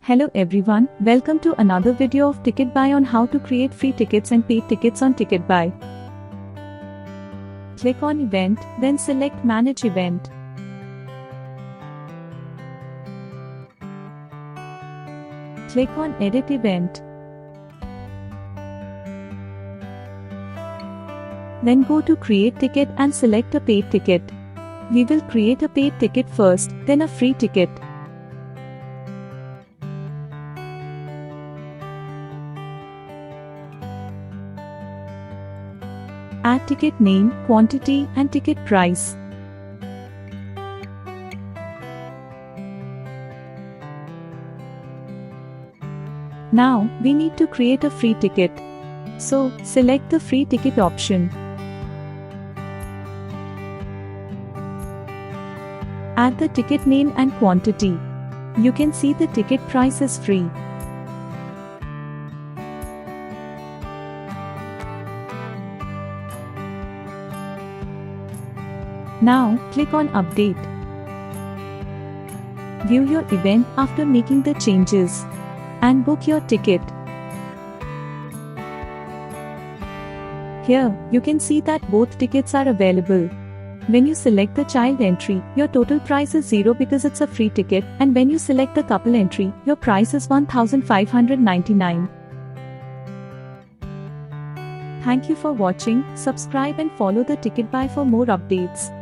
Hello everyone, welcome to another video of Tktby on how to create free tickets and paid tickets on Tktby. Click on Event, then select Manage Event. Click on Edit Event. Then go to Create Ticket and select a paid ticket. We will create a paid ticket first, then a free ticket. Add ticket name, quantity, and ticket price. Now, we need to create a free ticket. So, select the free ticket option. Add the ticket name and quantity. You can see the ticket price is free. Now, click on Update. View your event after making the changes. And book your ticket. Here, you can see that both tickets are available. When you select the child entry, your total price is 0 because it's a free ticket, and when you select the couple entry, your price is 1599. Thank you for watching. Subscribe and follow the Tktby for more updates.